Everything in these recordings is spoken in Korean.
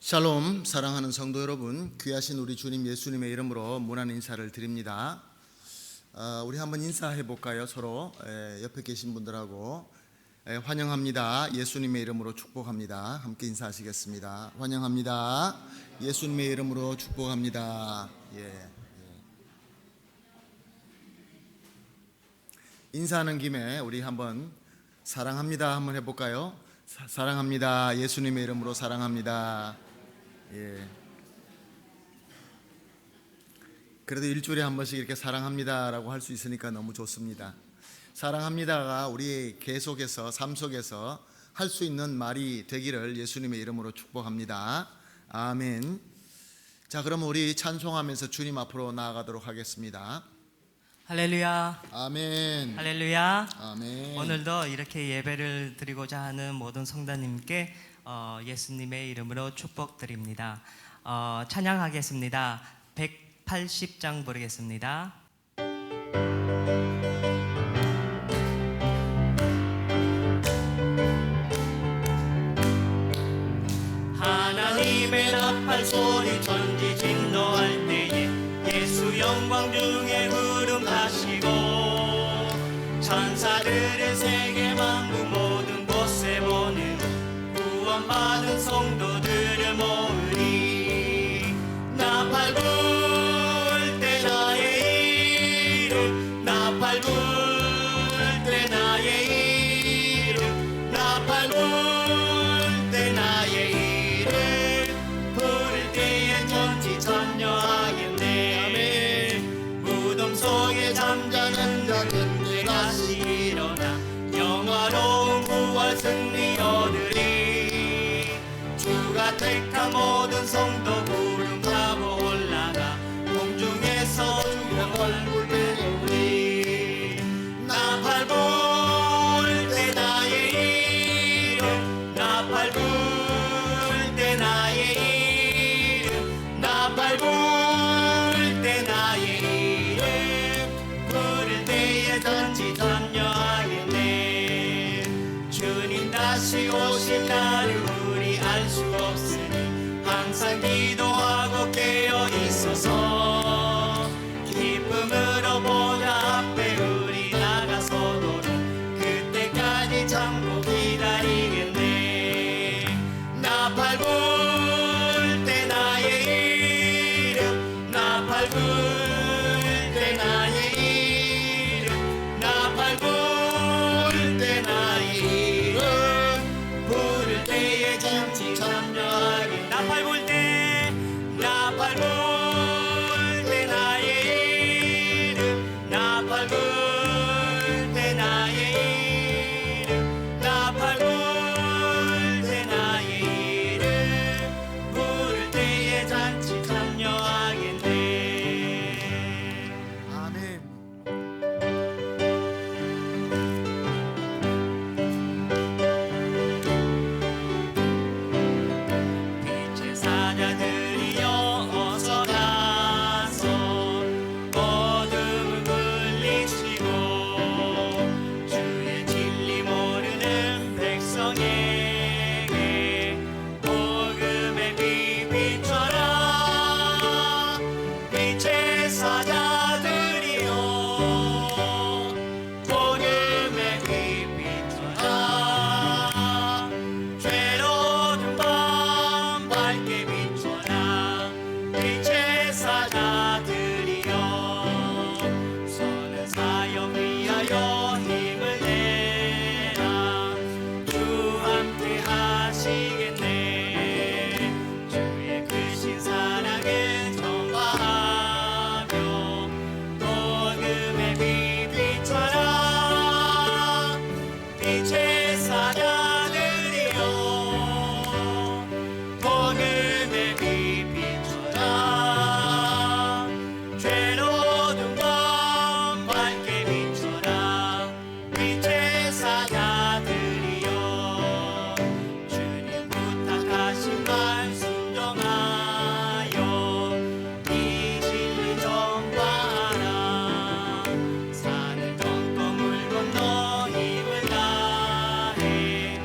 샬롬, 사랑하는 성도 여러분, 귀하신 우리 주님 예수님의 이름으로 문안 인사를 드립니다. 우리 한번 인사해 볼까요? 서로 옆에 계신 분들하고 환영합니다. 예수님의 이름으로 축복합니다. 함께 인사하시겠습니다. 환영합니다. 예수님의 이름으로 축복합니다. 인사하는 김에 우리 한번 사랑합니다 한번 해볼까요? 사랑합니다. 예수님의 이름으로 사랑합니다. 그래도 일주일에 한 번씩 이렇게 사랑합니다라고 할 수 있으니까 너무 좋습니다. 사랑합니다가 우리 계속해서 삶 속에서 할 수 있는 말이 되기를 예수님의 이름으로 축복합니다. 아멘. 자, 그럼 우리 찬송하면서 주님 앞으로 나아가도록 하겠습니다. 할렐루야. 아멘. 할렐루야. 아멘. 오늘도 이렇게 예배를 드리고자 하는 모든 성도님께 예수님의 이름으로 축복드립니다. 찬양하겠습니다. 180장 부르겠습니다. 하나님의 나팔 소리 천지 진노할 때에 예수 영광 중에 흐름하시고 천사들의 세계 만국 모든 곳에 보는 구원받은 성도들을 모으리. 나팔 불 때 나의 이름, 나팔 불 때 나의 이름, 나팔 불 때 나의 이름, 부를 때에 천지 찬양하겠네. 무덤 속에 잠자는 자들 다시 일어나 영화로운 부활 승리 얻으리. 주가 택한 모든 성도 구름 타고 올라가 공중에서 주의 얼굴 배우리. 나팔 불 때 나의 이름, 나팔 불 때 나의 이름, 나팔 불 때 나의 이름, 부를 때에 전지 찬양하겠네. 주님 다시 오실 날을 우리 알 수 없으니 항상 기도하고 깨어 있어서 기쁨으로 보좌 앞에 우리 나가서도록 그때까지 참고 기다리겠네. 나팔 불 때 나의 이름, 나팔 불 때 나의 이름, 나팔 불 때 나의 이름, 부를 때에 잠시 참여하게. 나팔 불 때, 나팔 불 때 나의 이름, 나팔 불 때 나의 이름, 나팔 불 때 나의 이름, 부를 때에 잔치 참여하겠네. 아멘. 빛의 사자들이여 어서 나서 어둠을 물리치고 주의 진리 모르는 백성에게 복음의 빛 비춰라. 빛의 사자들이여 복음의 빛 비춰라. 죄로운 밤 밝게 비춰라. 빛의 사자들이여 선은 사역 위하여 힘을 내라. 주 함께 하시겠네. 주의 크신 사랑을 전파하며 복음의 빛 비춰라. 빛의 사자들이여 복음의 빛 비춰라. 죄로운 밤 밝게 비춰라. 빛의 사자들이여 주님 부탁하신 말 순종하여 이 진리 전파하라. 산을 넘고 물 건너 힘을 다해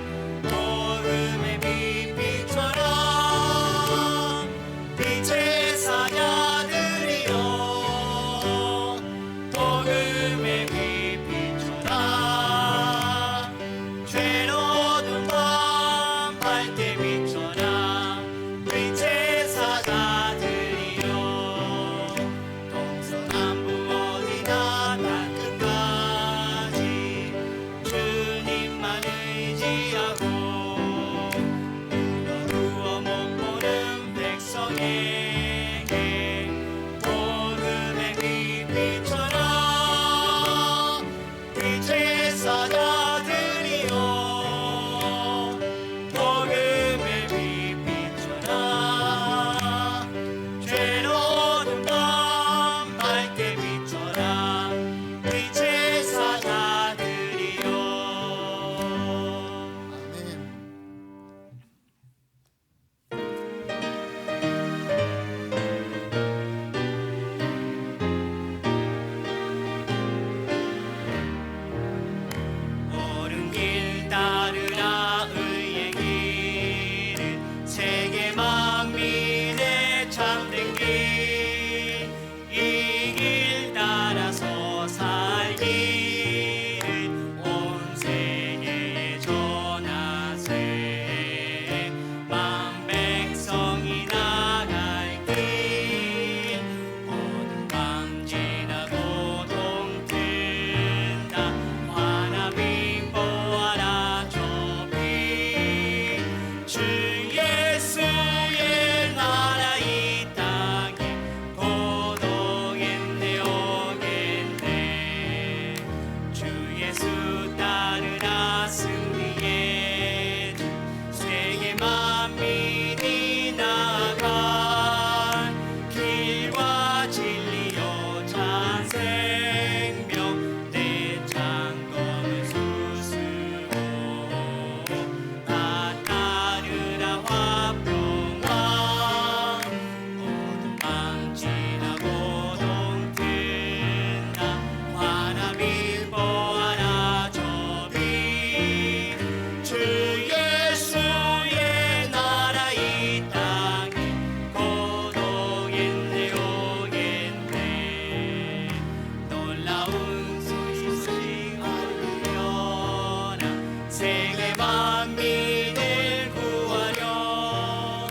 만민을 구하려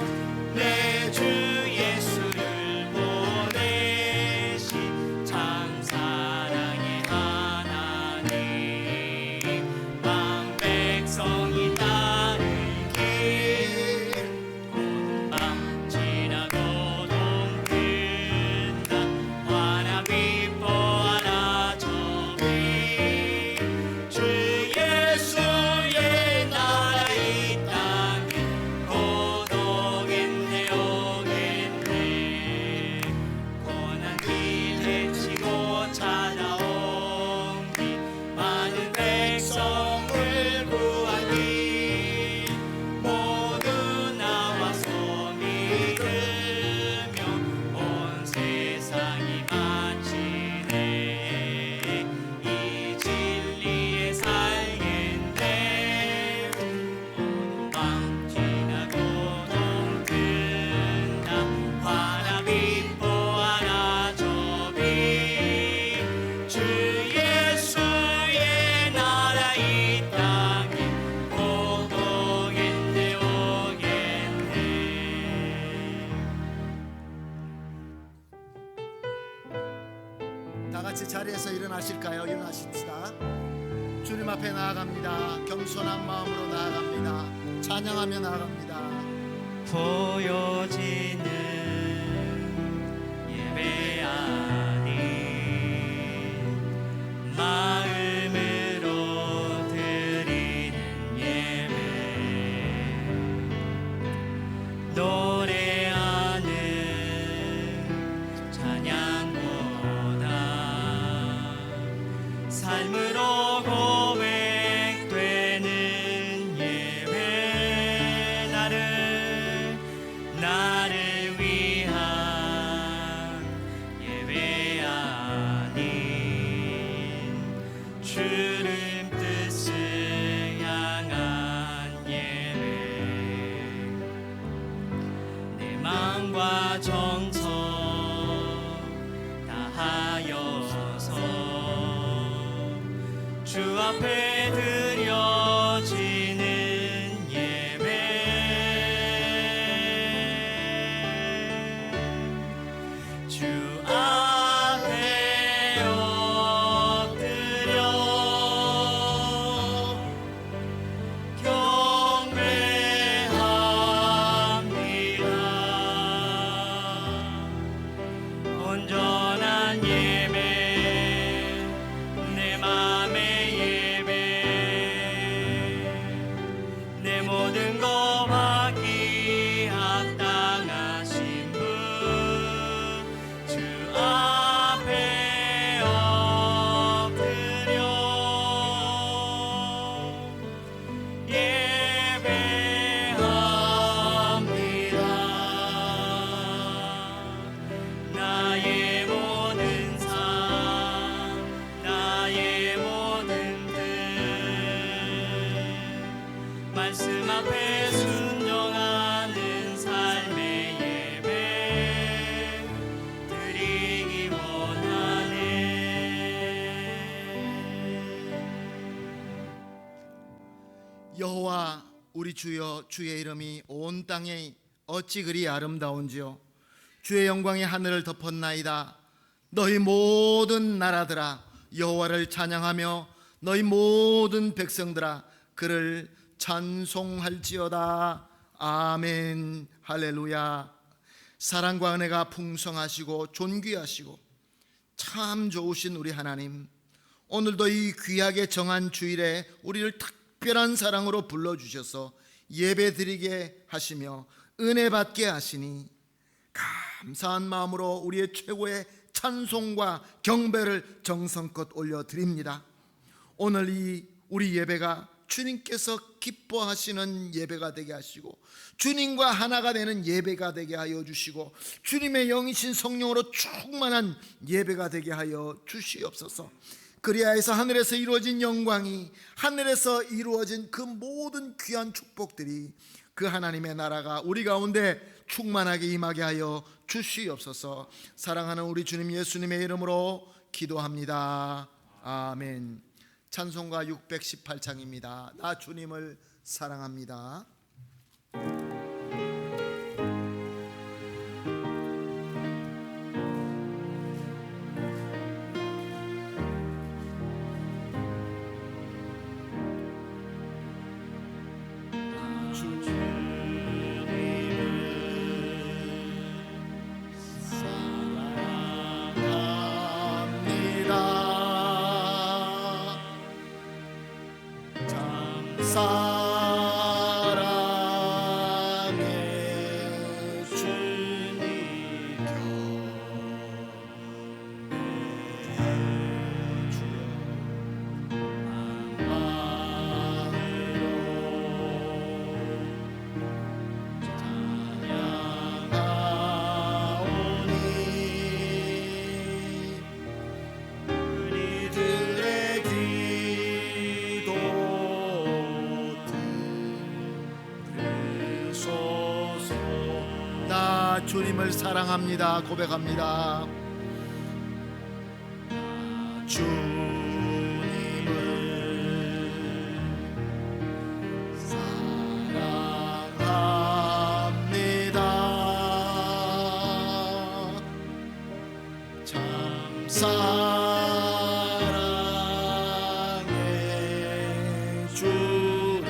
내 주 예수를 보내신 참 사랑의 하나님 만 백성이 따른 길 모든 밤 지나고 동큰다 화나 기뻐하라 저비 주 예수의 나라 이 땅에 고독했네 오겠네 고난 길 헤치고 찾아온 길 많은 백성을 구하기 모두 나와서 믿으며 온 세상이 마치네 이 진리에 살겠네 오는 밤 지나고 동큰다 화나 기뻐하라 저비 주 예수의 나라 이 땅에 고독했네 오겠네 다 같이 자리에서 일어나실까요? 일어나십시다. 주님 앞에 나아갑니다. 겸손한 마음으로 나아갑니다. 찬양하며 나아갑니다. 보여지는 예배 아닌 마음으로 드리는 예배 노래하는 찬양보다 삶으로 고백되는 예배 나를 위한 예배 아닌 주름 뜻을 향한 예배 내 마음과 정성 다하여서 주 앞에 드려지는 예배 주 앞에 엎드려 경배합니다 온전한 예배 내 맘의 예배 내 모든 것 받기 합당하신 분 주 앞에 엎드려 예배합니다 나의 모든 삶 나의 모든 뜻 말씀 앞에 순종하는 삶의 예배 드리기 원하네 여호와 우리 주여 주의 이름이 온 땅에 어찌 그리 아름다운지요 주의 영광이 하늘을 덮었나이다 너희 모든 나라들아 여호와를 찬양하며 너희 모든 백성들아 그를 찬송할지어다 아멘 할렐루야 사랑과 은혜가 풍성하시고 존귀하시고 참 좋으신 우리 하나님 오늘도 이 귀하게 정한 주일에 우리를 특별한 사랑으로 불러주셔서 예배드리게 하시며 은혜 받게 하시니 감사한 마음으로 우리의 최고의 찬송과 경배를 정성껏 올려드립니다. 오늘 이 우리 예배가 주님께서 기뻐하시는 예배가 되게 하시고 주님과 하나가 되는 예배가 되게 하여 주시고 주님의 영이신 성령으로 충만한 예배가 되게 하여 주시옵소서. 그리하여서 하늘에서 이루어진 영광이 하늘에서 이루어진 그 모든 귀한 축복들이 그 하나님의 나라가 우리 가운데 충만하게 임하게 하여 주시옵소서. 사랑하는 우리 주님 예수님의 이름으로 기도합니다. 아멘. 찬송가 618장입니다. 나 주님을 사랑합니다. 사랑해 주님 우리들의 기도 들으소서. 나 주님을 사랑합니다. 고백합니다. 주님을 사랑합니다. 참 사랑해 주를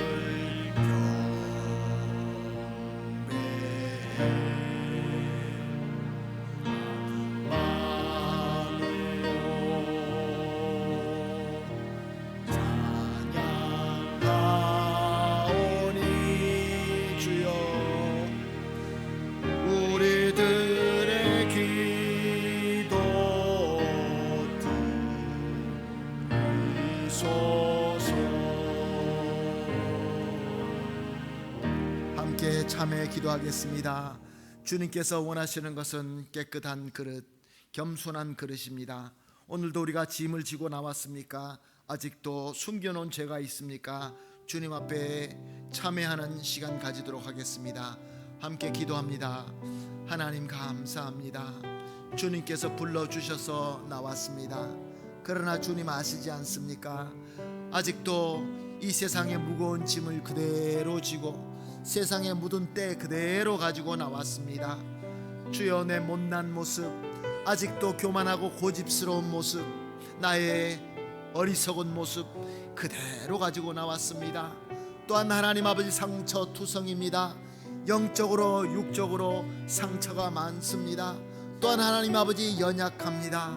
찬양하오니 주여 우리들의 기도 들으소서. 함께 참회 기도하겠습니다. 주님께서 원하시는 것은 깨끗한 그릇, 겸손한 그릇입니다. 오늘도 우리가 짐을 지고 나왔습니까? 아직도 숨겨놓은 죄가 있습니까? 주님 앞에 참회하는 시간 가지도록 하겠습니다. 함께 기도합니다. 하나님 감사합니다. 주님께서 불러주셔서 나왔습니다. 그러나 주님 아시지 않습니까? 아직도 이 세상의 무거운 짐을 그대로 지고 세상에 묻은 때 그대로 가지고 나왔습니다. 주여, 내 못난 모습, 아직도 교만하고 고집스러운 모습, 나의 어리석은 모습 그대로 가지고 나왔습니다. 또한 하나님 아버지, 상처 투성입니다. 영적으로 육적으로 상처가 많습니다. 또한 하나님 아버지, 연약합니다.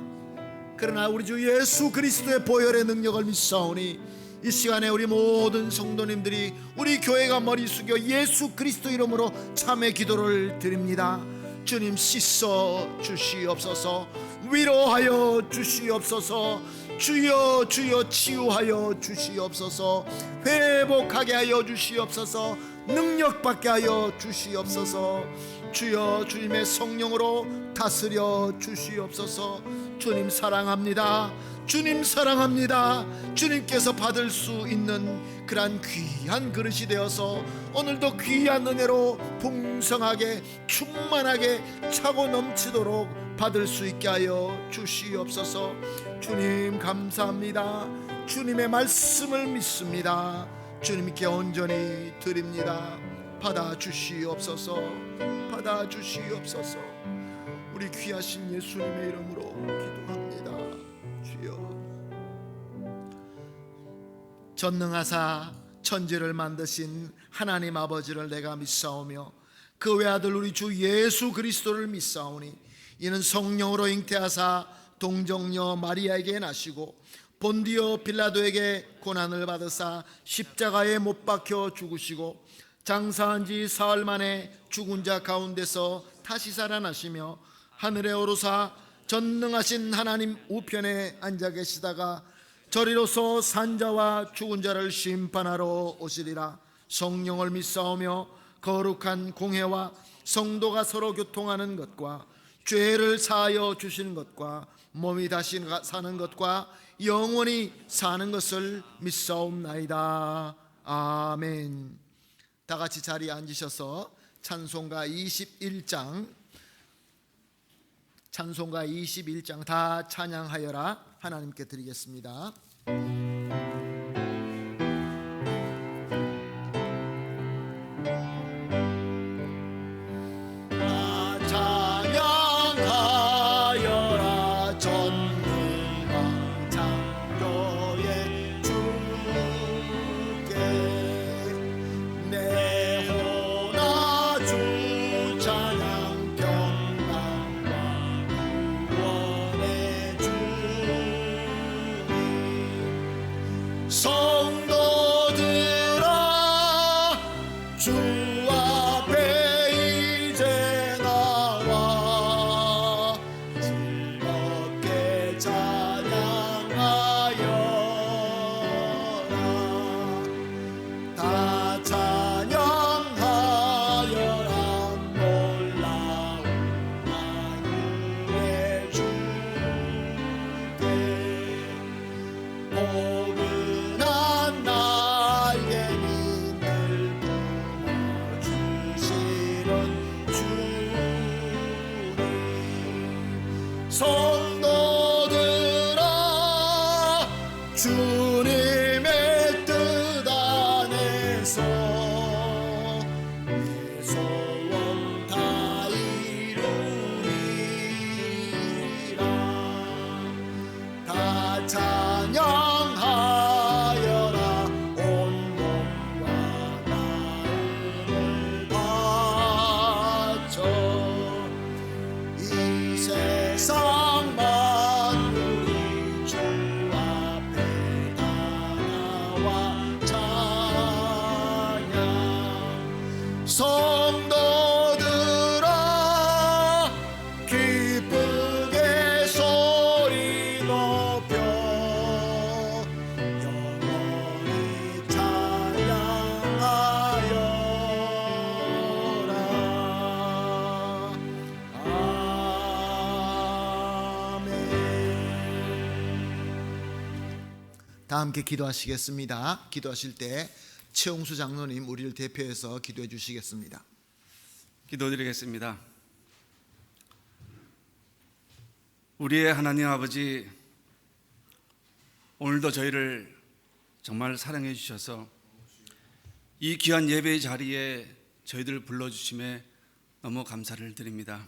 그러나 우리 주 예수 그리스도의 보혈의 능력을 믿사오니 이 시간에 우리 모든 성도님들이 우리 교회가 머리 숙여 예수 그리스도 이름으로 참회 기도를 드립니다. 주님, 씻어 주시옵소서. 위로하여 주시옵소서. 주여 주여 치유하여 주시옵소서. 회복하게 하여 주시옵소서. 능력받게 하여 주시옵소서. 주여, 주님의 성령으로 다스려 주시옵소서. 주님 사랑합니다. 주님 사랑합니다. 주님께서 받을 수 있는 그러한 귀한 그릇이 되어서 오늘도 귀한 은혜로 풍성하게 충만하게 차고 넘치도록 받을 수 있게 하여 주시옵소서. 주님 감사합니다. 주님의 말씀을 믿습니다. 주님께 온전히 드립니다. 받아 주시옵소서. 받아 주시옵소서. 우리 귀하신 예수님의 이름으로 기도합니다. 주여, 전능하사 천지를 만드신 하나님 아버지를 내가 믿사오며 그 외아들 우리 주 예수 그리스도를 믿사오니 이는 성령으로 잉태하사 동정녀 마리아에게 나시고 본디오 빌라도에게 고난을 받으사 십자가에 못 박혀 죽으시고 장사한 지 사흘 만에 죽은 자 가운데서 다시 살아나시며 하늘에 오르사 전능하신 하나님 우편에 앉아 계시다가 저리로서 산자와 죽은 자를 심판하러 오시리라. 성령을 믿사오며 거룩한 공회와 성도가 서로 교통하는 것과 죄를 사하여 주시는 것과 몸이 다시 사는 것과 영원히 사는 것을 믿사옵나이다. 아멘. 다 같이 자리에 앉으셔서 찬송가 21장 다 찬양하여라 하나님께 드리겠습니다. 주님의 뜻 안에서 내 소원 다 이루리라. 다 찬양하여라. 온 몸과 마음을 바쳐 이 세상 만물이 주 앞에 다 나와 찬양. 성도들아 기쁘게 소리 높여 영원히 찬양하여라. 다 함께 기도하시겠습니다. 기도하실 때 최홍수 장로님 우리를 대표해서 기도해 주시겠습니다. 기도드리겠습니다. 우리의 하나님 아버지, 오늘도 저희를 정말 사랑해 주셔서 이 귀한 예배의 자리에 저희들 불러주심에 너무 감사를 드립니다.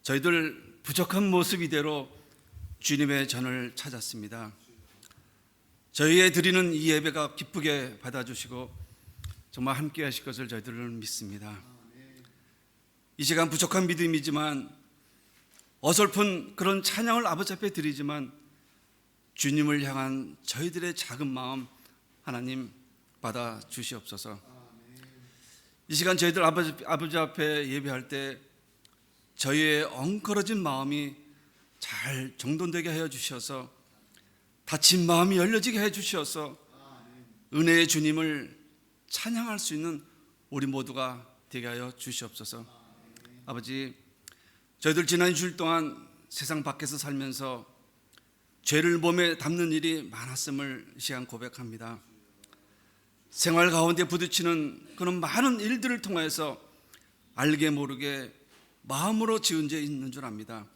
저희들 부족한 모습 이대로 주님의 전을 찾았습니다. 저희의 드리는 이 예배가 기쁘게 받아주시고 정말 함께 하실 것을 저희들은 믿습니다. 이 시간 부족한 믿음이지만 어설픈 그런 찬양을 아버지 앞에 드리지만 주님을 향한 저희들의 작은 마음 하나님 받아 주시옵소서. 이 시간 저희들 아버지 앞에 예배할 때 저희의 엉클어진 마음이 잘 정돈되게 하여 주셔서 다친 마음이 열려지게 해 주셔서 은혜의 주님을 찬양할 수 있는 우리 모두가 되게 하여 주시옵소서. 아버지, 저희들 지난 주일 동안 세상 밖에서 살면서 죄를 몸에 담는 일이 많았음을 이 시간 고백합니다. 생활 가운데 부딪히는 그런 많은 일들을 통해서 알게 모르게 마음으로 지은 죄 있는 줄 압니다.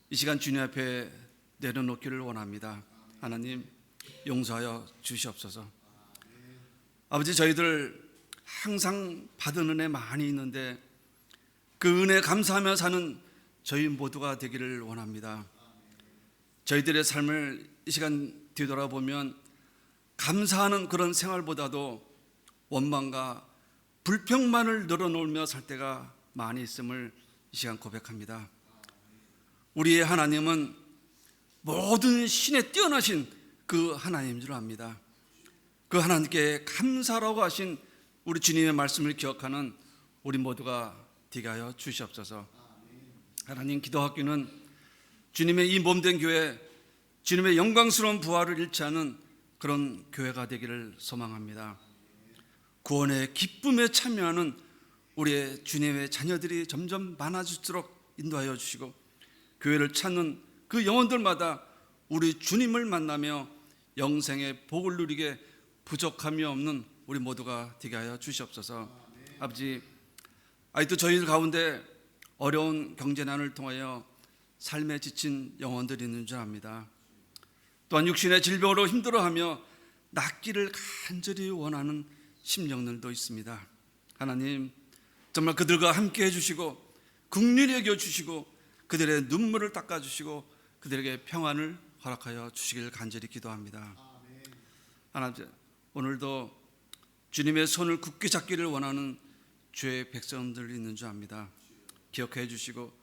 이 시간 주님 앞에 내려놓기를 원합니다. 하나님 용서하여 주시옵소서. 아버지, 저희들 항상 받은 은혜 많이 있는데 그 은혜 감사하며 사는 저희 모두가 되기를 원합니다. 저희들의 삶을 이 시간 뒤돌아보면 감사하는 그런 생활보다도 원망과 불평만을 늘어놓으며 살 때가 많이 있음을 이 시간 고백합니다. 우리의 하나님은 모든 신에 뛰어나신 그 하나님인 줄 압니다. 그 하나님께 감사라고 하신 우리 주님의 말씀을 기억하는 우리 모두가 되게 하여 주시옵소서. 하나님, 기도학교는 주님의 이 몸된 교회, 주님의 영광스러운 부활을 잃지 않은 그런 교회가 되기를 소망합니다. 구원의 기쁨에 참여하는 우리의 주님의 자녀들이 점점 많아질수록 인도하여 주시고 교회를 찾는 그 영혼들마다 우리 주님을 만나며 영생의 복을 누리게 부족함이 없는 우리 모두가 되게 하여 주시옵소서. 아버지, 아직도 저희들 가운데 어려운 경제난을 통하여 삶에 지친 영혼들이 있는 줄 압니다. 또한 육신의 질병으로 힘들어하며 낫기를 간절히 원하는 심령들도 있습니다. 하나님, 정말 그들과 함께 해주시고 긍휼히 여겨주시고 그들의 눈물을 닦아주시고 그들에게 평안을 허락하여 주시길 간절히 기도합니다. 하나님, 오늘도 주님의 손을 굳게 잡기를 원하는 주의 백성들이 있는 줄 압니다. 기억해 주시고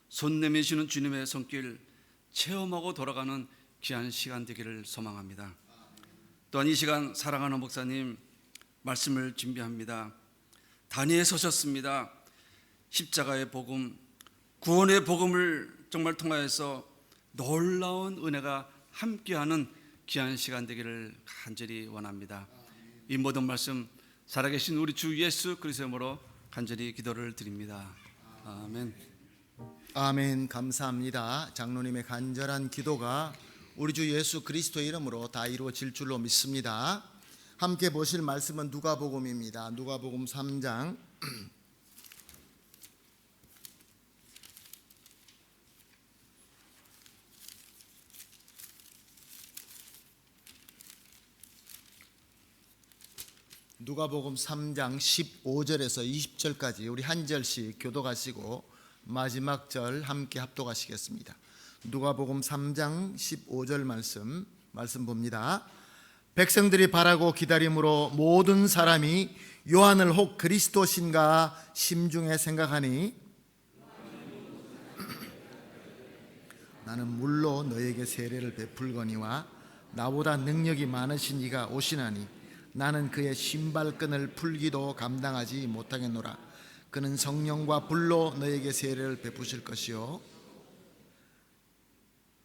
손 내미시는 주님의 손길 체험하고 돌아가는 귀한 시간 되기를 소망합니다. 또한 이 시간 사랑하는 목사님 말씀을 준비합니다. 단위에 서셨습니다. 십자가의 복음, 구원의 복음을 정말 통하여서 놀라운 은혜가 함께하는 귀한 시간 되기를 간절히 원합니다. 이 모든 말씀 살아계신 우리 주 예수 그리스도의 이름으로 간절히 기도를 드립니다. 아멘. 아멘. 감사합니다. 장로님의 간절한 기도가 우리 주 예수 그리스도의 이름으로 다 이루어질 줄로 믿습니다. 함께 보실 말씀은 누가복음입니다. 누가복음 3장 누가복음 3장 15절에서 20절까지 우리 한 절씩 교독하시고 마지막 절 함께 합독하시겠습니다. 누가복음 3장 15절 말씀 봅니다. 백성들이 바라고 기다림으로 모든 사람이 요한을 혹 그리스도신가 심중에 생각하니 나는 물로 너에게 세례를 베풀거니와 나보다 능력이 많으신 이가 오시나니 나는 그의 신발끈을 풀기도 감당하지 못하겠노라. 그는 성령과 불로 너에게 세례를 베푸실 것이요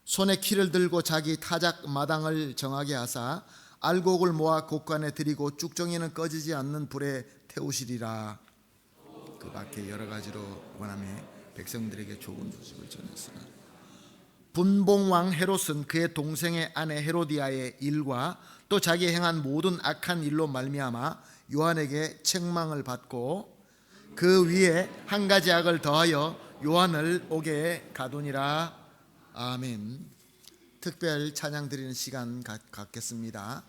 손에 키를 들고 자기 타작 마당을 정하게 하사 알곡을 모아 곳간에 들이고 쭉정이는 꺼지지 않는 불에 태우시리라. 그 밖에 여러 가지로 원하며 백성들에게 좋은 소식을 전했으나 분봉왕 헤롯은 그의 동생의 아내 헤로디아의 일과 또 자기 행한 모든 악한 일로 말미암아 요한에게 책망을 받고 그 위에 한 가지 악을 더하여 요한을 옥에 가두니라. 아멘. 특별 찬양 드리는 시간 갖겠습니다.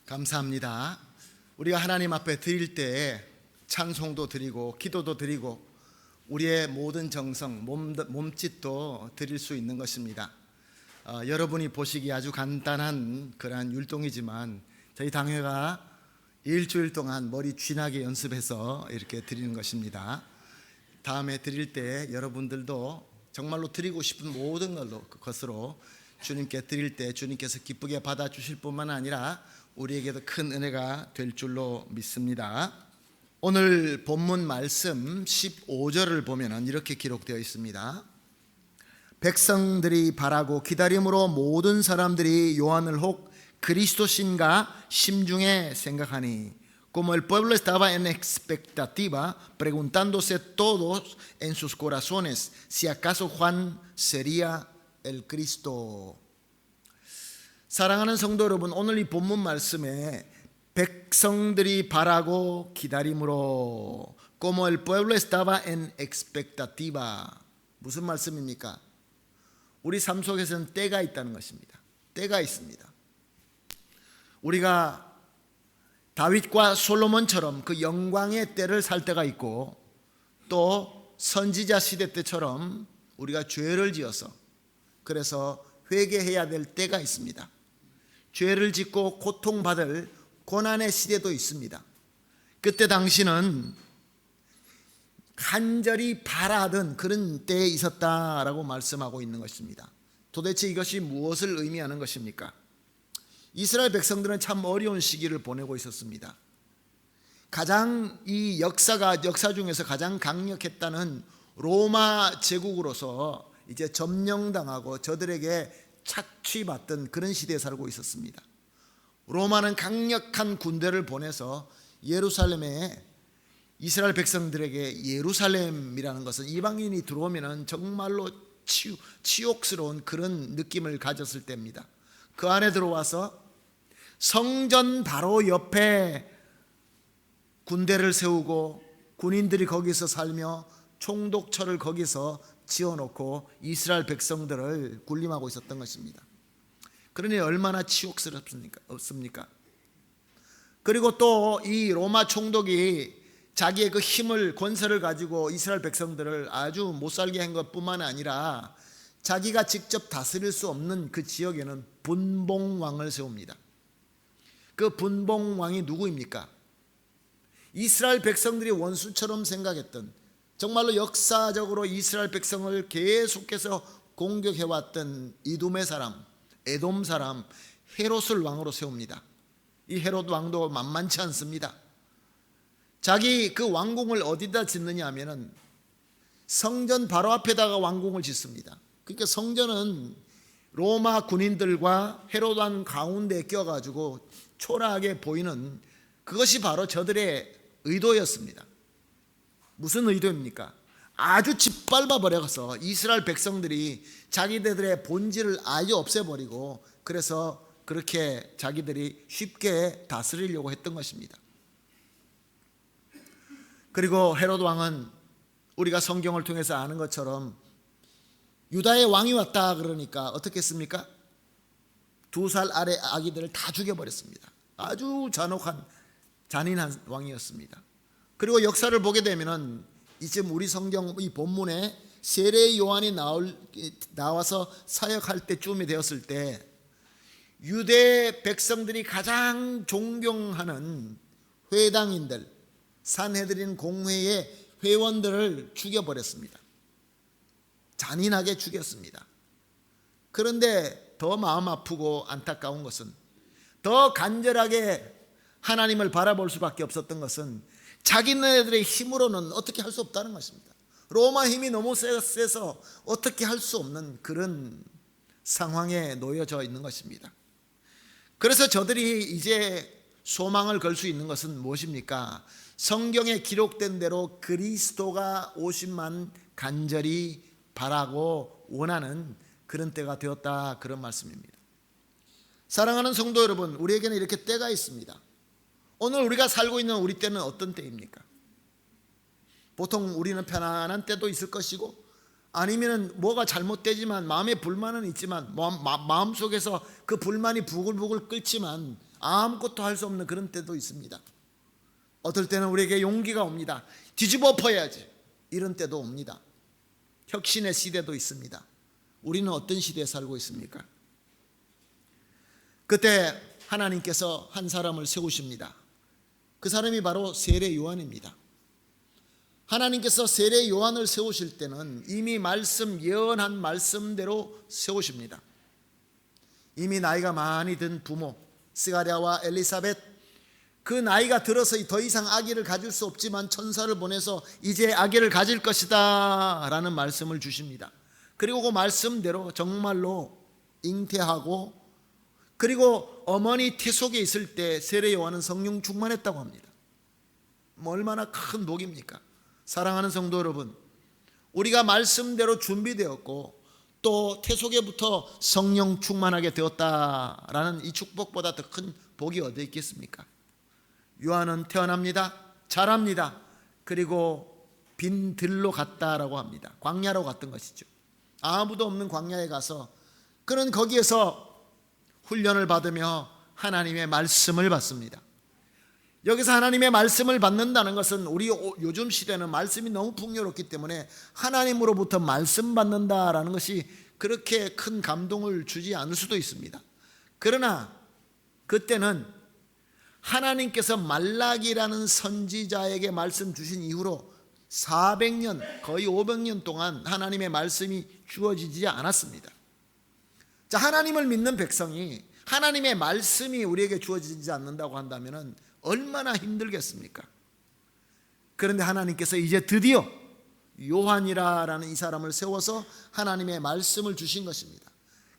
감사합니다. 우리가 하나님 앞에 드릴 때 찬송도 드리고 기도도 드리고 우리의 모든 정성, 몸짓도 드릴 수 있는 것입니다. 여러분이 보시기 아주 간단한 그러한 율동이지만 저희 당회가 일주일 동안 머리 쥐나게 연습해서 이렇게 드리는 것입니다. 다음에 드릴 때 여러분들도 정말로 드리고 싶은 모든 것으로 주님께 드릴 때 주님께서 기쁘게 받아주실 뿐만 아니라 우리에게도 큰 은혜가 될 줄로 믿습니다. 오늘 본문 말씀 15절을 보면 이렇게 기록되어 있습니다. 백성들이 바라고 기다림으로 모든 사람들이 요한을 혹 그리스도신가 심중에 생각하니 como el pueblo estaba en expectativa preguntándose todos en sus corazones si acaso Juan sería el Cristo. 사랑하는 성도 여러분, 오늘 이 본문 말씀에 백성들이 바라고 기다림으로 como el pueblo estaba en expectativa 무슨 말씀입니까? 우리 삶 속에서는 때가 있다는 것입니다. 때가 있습니다. 우리가 다윗과 솔로몬처럼 그 영광의 때를 살 때가 있고 또 선지자 시대 때처럼 우리가 죄를 지어서 그래서 회개해야 될 때가 있습니다. 죄를 짓고 고통받을 고난의 시대도 있습니다. 그때 당신은 간절히 바라던 그런 때에 있었다라고 말씀하고 있는 것입니다. 도대체 이것이 무엇을 의미하는 것입니까? 이스라엘 백성들은 참 어려운 시기를 보내고 있었습니다. 가장 이 역사 중에서 가장 강력했다는 로마 제국으로서 이제 점령당하고 저들에게 착취받던 그런 시대에 살고 있었습니다. 로마는 강력한 군대를 보내서 예루살렘에 이스라엘 백성들에게 예루살렘이라는 것은 이방인이 들어오면 정말로 치욕스러운 그런 느낌을 가졌을 때입니다. 그 안에 들어와서 성전 바로 옆에 군대를 세우고 군인들이 거기서 살며 총독처를 거기서 지어놓고 이스라엘 백성들을 군림하고 있었던 것입니다. 그러니 얼마나 치욕스럽습니까? 그리고 또 이 로마 총독이 자기의 그 힘을 권세를 가지고 이스라엘 백성들을 아주 못살게 한 것뿐만 아니라 자기가 직접 다스릴 수 없는 그 지역에는 분봉왕을 세웁니다. 그 분봉왕이 누구입니까? 이스라엘 백성들이 원수처럼 생각했던, 정말로 역사적으로 이스라엘 백성을 계속해서 공격해왔던 이둠의 사람, 에돔 사람 헤롯을 왕으로 세웁니다. 이 헤롯 왕도 만만치 않습니다. 자기 그 왕궁을 어디다 짓느냐 하면은 성전 바로 앞에다가 왕궁을 짓습니다. 그러니까 성전은 로마 군인들과 헤롯 왕 가운데에 껴가지고 초라하게 보이는, 그것이 바로 저들의 의도였습니다. 무슨 의도입니까? 아주 짓밟아 버려서 이스라엘 백성들이 자기들의 본질을 아주 없애버리고, 그래서 그렇게 자기들이 쉽게 다스리려고 했던 것입니다. 그리고 헤롯 왕은 우리가 성경을 통해서 아는 것처럼 유다의 왕이 왔다 그러니까 어떻게 했습니까? 2살 아래 아기들을 다 죽여버렸습니다. 아주 잔인한 왕이었습니다. 그리고 역사를 보게 되면은 이쯤 우리 성경 이 본문에 세례 요한이 나와서 사역할 때쯤이 되었을 때 유대 백성들이 가장 존경하는 회당인들, 산헤드린 공회의 회원들을 죽여버렸습니다. 잔인하게 죽였습니다. 그런데 더 마음 아프고 안타까운 것은, 더 간절하게 하나님을 바라볼 수밖에 없었던 것은 자기네들의 힘으로는 어떻게 할 수 없다는 것입니다. 로마 힘이 너무 세서 어떻게 할 수 없는 그런 상황에 놓여져 있는 것입니다. 그래서 저들이 이제 소망을 걸 수 있는 것은 무엇입니까? 성경에 기록된 대로 그리스도가 오심만 간절히 바라고 원하는 그런 때가 되었다, 그런 말씀입니다. 사랑하는 성도 여러분, 우리에게는 이렇게 때가 있습니다. 오늘 우리가 살고 있는 우리 때는 어떤 때입니까? 보통 우리는 편안한 때도 있을 것이고, 아니면 뭐가 잘못되지만 마음에 불만은 있지만 마음속에서 그 불만이 부글부글 끓지만 아무것도 할 수 없는 그런 때도 있습니다. 어떨 때는 우리에게 용기가 옵니다. 뒤집어 엎어야지, 이런 때도 옵니다. 혁신의 시대도 있습니다. 우리는 어떤 시대에 살고 있습니까? 그때 하나님께서 한 사람을 세우십니다. 그 사람이 바로 세례 요한입니다. 하나님께서 세례 요한을 세우실 때는 이미 예언한 말씀대로 세우십니다. 이미 나이가 많이 든 부모 스가랴와 엘리사벳, 그 나이가 들어서 더 이상 아기를 가질 수 없지만 천사를 보내서 이제 아기를 가질 것이다 라는 말씀을 주십니다. 그리고 그 말씀대로 정말로 잉태하고, 그리고 어머니 태 속에 있을 때 세례 요한은 성령 충만했다고 합니다. 얼마나 큰 복입니까? 사랑하는 성도 여러분, 우리가 말씀대로 준비되었고 또 태 속에부터 성령 충만하게 되었다라는 이 축복보다 더 큰 복이 어디 있겠습니까? 요한은 태어납니다. 자랍니다. 그리고 빈 들로 갔다라고 합니다. 광야로 갔던 것이죠. 아무도 없는 광야에 가서 그는 거기에서 훈련을 받으며 하나님의 말씀을 받습니다. 여기서 하나님의 말씀을 받는다는 것은, 우리 요즘 시대는 말씀이 너무 풍요롭기 때문에 하나님으로부터 말씀 받는다라는 것이 그렇게 큰 감동을 주지 않을 수도 있습니다. 그러나 그때는 하나님께서 말라기라는 선지자에게 말씀 주신 이후로 400년, 거의 500년 동안 하나님의 말씀이 주어지지 않았습니다. 자, 하나님을 믿는 백성이 하나님의 말씀이 우리에게 주어지지 않는다고 한다면 얼마나 힘들겠습니까? 그런데 하나님께서 이제 드디어 요한이라는 이 사람을 세워서 하나님의 말씀을 주신 것입니다.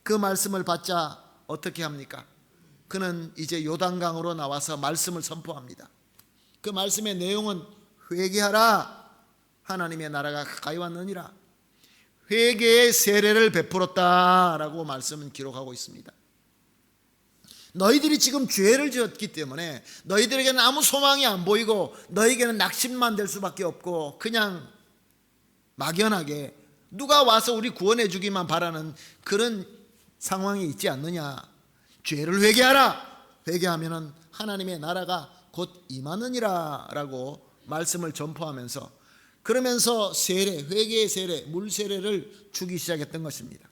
그 말씀을 받자 어떻게 합니까? 그는 이제 요단강으로 나와서 말씀을 선포합니다. 그 말씀의 내용은 회개하라, 하나님의 나라가 가까이 왔느니라, 회개의 세례를 베풀었다라고 말씀은 기록하고 있습니다. 너희들이 지금 죄를 지었기 때문에 너희들에게는 아무 소망이 안 보이고 너희에게는 낙심만 될 수밖에 없고 그냥 막연하게 누가 와서 우리 구원해 주기만 바라는 그런 상황이 있지 않느냐. 죄를 회개하라. 회개하면은 하나님의 나라가 곧 임하느니라 라고 말씀을 전포하면서, 그러면서 세례, 회개의 세례, 물 세례를 주기 시작했던 것입니다.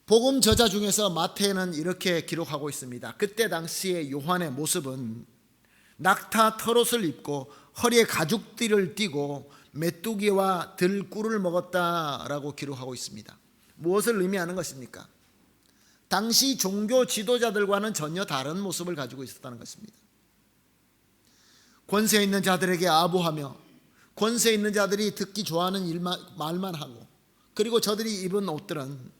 복음 저자 중에서 마태는 이렇게 기록하고 있습니다. 그때 당시에 요한의 모습은 낙타 털옷을 입고 허리에 가죽띠를 띠고 메뚜기와 들꿀을 먹었다라고 기록하고 있습니다. 무엇을 의미하는 것입니까? 당시 종교 지도자들과는 전혀 다른 모습을 가지고 있었다는 것입니다. 권세 있는 자들에게 아부하며 권세 있는 자들이 듣기 좋아하는 말만 하고, 그리고 저들이 입은 옷들은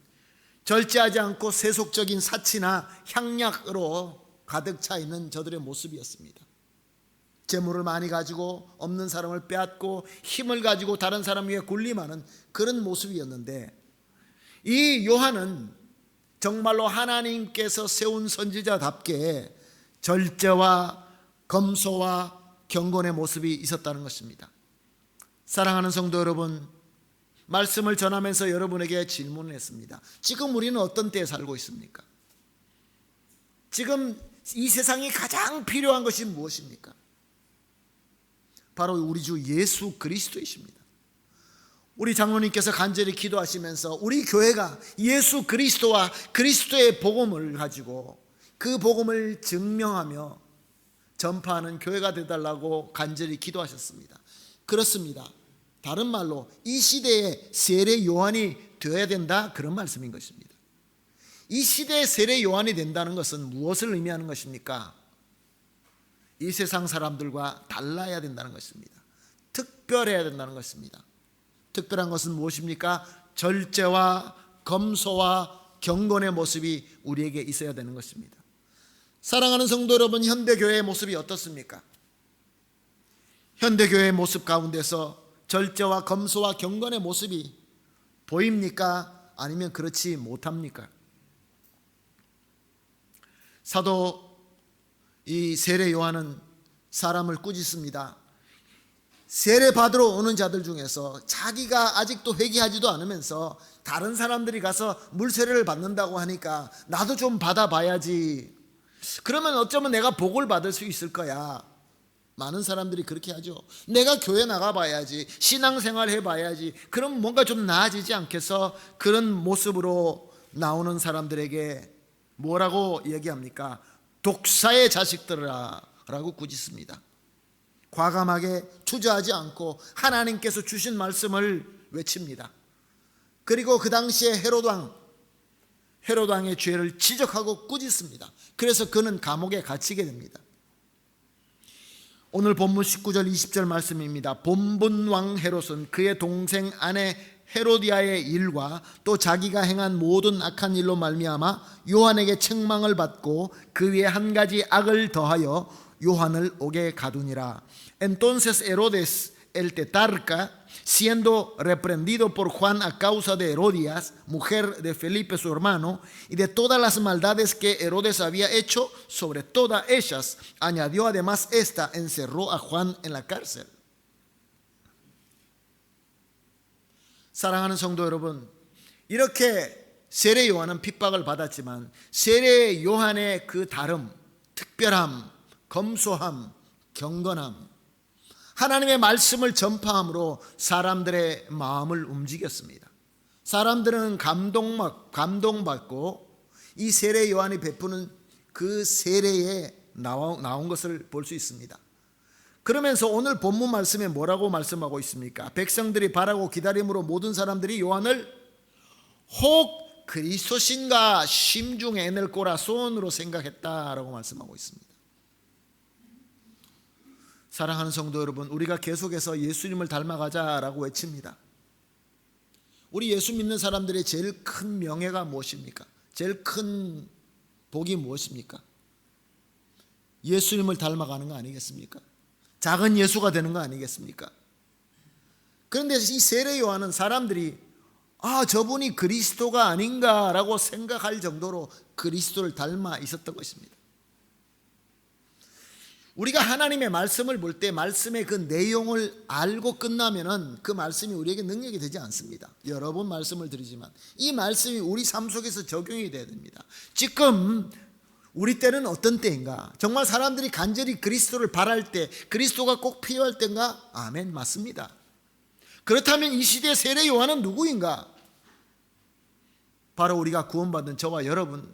절제하지 않고 세속적인 사치나 향약으로 가득 차 있는 저들의 모습이었습니다. 재물을 많이 가지고 없는 사람을 빼앗고 힘을 가지고 다른 사람 위에 군림하는 그런 모습이었는데, 이 요한은 정말로 하나님께서 세운 선지자답게 절제와 검소와 경건의 모습이 있었다는 것입니다. 사랑하는 성도 여러분, 말씀을 전하면서 여러분에게 질문을 했습니다. 지금 우리는 어떤 때에 살고 있습니까? 지금 이 세상이 가장 필요한 것이 무엇입니까? 바로 우리 주 예수 그리스도이십니다. 우리 장로님께서 간절히 기도하시면서 우리 교회가 예수 그리스도와 그리스도의 복음을 가지고 그 복음을 증명하며 전파하는 교회가 되달라고 간절히 기도하셨습니다. 그렇습니다. 다른 말로 이 시대에 세례 요한이 되어야 된다, 그런 말씀인 것입니다. 이 시대에 세례 요한이 된다는 것은 무엇을 의미하는 것입니까? 이 세상 사람들과 달라야 된다는 것입니다. 특별해야 된다는 것입니다. 특별한 것은 무엇입니까? 절제와 검소와 경건의 모습이 우리에게 있어야 되는 것입니다. 사랑하는 성도 여러분, 현대교회의 모습이 어떻습니까? 현대교회의 모습 가운데서 절제와 검소와 경건의 모습이 보입니까? 아니면 그렇지 못합니까? 사도 이 세례 요한은 사람을 꾸짖습니다. 세례 받으러 오는 자들 중에서 자기가 아직도 회개하지도 않으면서 다른 사람들이 가서 물세례를 받는다고 하니까 나도 좀 받아봐야지, 그러면 어쩌면 내가 복을 받을 수 있을 거야. 많은 사람들이 그렇게 하죠. 내가 교회 나가봐야지, 신앙생활 해봐야지, 그럼 뭔가 좀 나아지지 않겠어? 그런 모습으로 나오는 사람들에게 뭐라고 얘기합니까? 독사의 자식들아 라고 꾸짖습니다. 과감하게 주저하지 않고 하나님께서 주신 말씀을 외칩니다. 그리고 그 당시에 헤롯왕의 죄를 지적하고 꾸짖습니다. 그래서 그는 감옥에 갇히게 됩니다. 오늘 본문 19절 20절 말씀입니다. 본분왕 헤롯은 그의 동생 아내 헤로디아의 일과 또 자기가 행한 모든 악한 일로 말미암아 요한에게 책망을 받고 그 위에 한 가지 악을 더하여 요한을 옥에 가두니라. Entonces Herodes el tetrarca, siendo reprendido por Juan a causa de Herodias, mujer de Felipe su hermano, y de todas las maldades que Herodes había hecho, sobre todas ellas añadió además esta, encerró a Juan en la cárcel. 사랑하는 성도 여러분, 이렇게 세례 요한은 핍박을 받았지만 세례 요한의 그 다름, 특별함, 검소함, 경건함, 하나님의 말씀을 전파함으로 사람들의 마음을 움직였습니다. 사람들은 감동받고 이 세례 요한이 베푸는 그 세례에 나온 것을 볼 수 있습니다. 그러면서 오늘 본문 말씀에 뭐라고 말씀하고 있습니까? 백성들이 바라고 기다림으로 모든 사람들이 요한을 혹 그리스도신가 심중에 애낼 꼬라손으로 생각했다라고 말씀하고 있습니다. 사랑하는 성도 여러분, 우리가 계속해서 예수님을 닮아가자라고 외칩니다. 우리 예수 믿는 사람들의 제일 큰 명예가 무엇입니까? 제일 큰 복이 무엇입니까? 예수님을 닮아가는 거 아니겠습니까? 작은 예수가 되는 거 아니겠습니까? 그런데 이 세례 요한은 사람들이 아, 저분이 그리스도가 아닌가라고 생각할 정도로 그리스도를 닮아 있었던 것입니다. 우리가 하나님의 말씀을 볼 때 말씀의 그 내용을 알고 끝나면은 그 말씀이 우리에게 능력이 되지 않습니다. 여러 번 말씀을 드리지만 이 말씀이 우리 삶 속에서 적용이 돼야 됩니다. 지금 우리 때는 어떤 때인가? 정말 사람들이 간절히 그리스도를 바랄 때, 그리스도가 꼭 필요할 때인가? 아멘, 맞습니다. 그렇다면 이 시대의 세례 요한은 누구인가? 바로 우리가 구원받은 저와 여러분,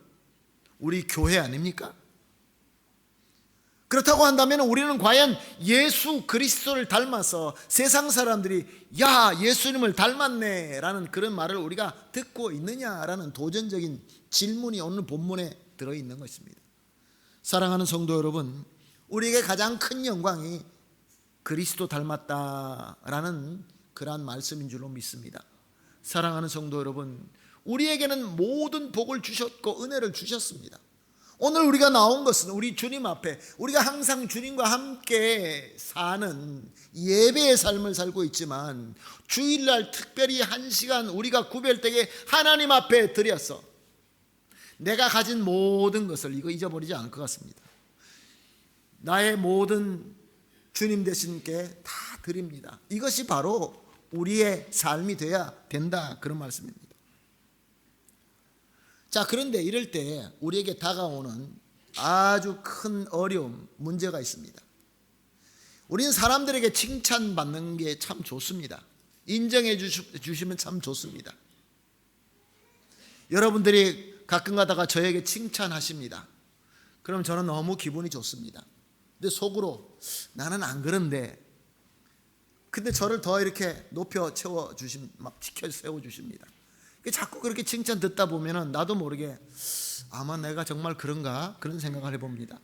우리 교회 아닙니까? 그렇다고 한다면 우리는 과연 예수 그리스도를 닮아서 세상 사람들이 야, 예수님을 닮았네 라는 그런 말을 우리가 듣고 있느냐라는 도전적인 질문이 오늘 본문에 들어있는 것입니다. 사랑하는 성도 여러분, 우리에게 가장 큰 영광이 그리스도 닮았다라는 그러한 말씀인 줄로 믿습니다. 사랑하는 성도 여러분, 우리에게는 모든 복을 주셨고 은혜를 주셨습니다. 오늘 우리가 나온 것은 우리 주님 앞에 우리가 항상 주님과 함께 사는 예배의 삶을 살고 있지만 주일날 특별히 한 시간 우리가 구별되게 하나님 앞에 드려서 내가 가진 모든 것을 이거 잊어버리지 않을 것 같습니다. 나의 모든 주님 되신께 다 드립니다. 이것이 바로 우리의 삶이 되어야 된다, 그런 말씀입니다. 자, 그런데 이럴 때 우리에게 다가오는 아주 큰 어려움, 문제가 있습니다. 우리는 사람들에게 칭찬받는 게 참 좋습니다. 인정해 주시면 참 좋습니다. 여러분들이 가끔 가다가 저에게 칭찬하십니다. 그럼 저는 너무 기분이 좋습니다. 근데 속으로 나는 안 그런데, 근데 저를 더 이렇게 높여 막 지켜 세워 주십니다. 자꾸 그렇게 칭찬 듣다 보면은 나도 모르게 아마 내가 정말 그런가, 그런 생각을 해봅니다.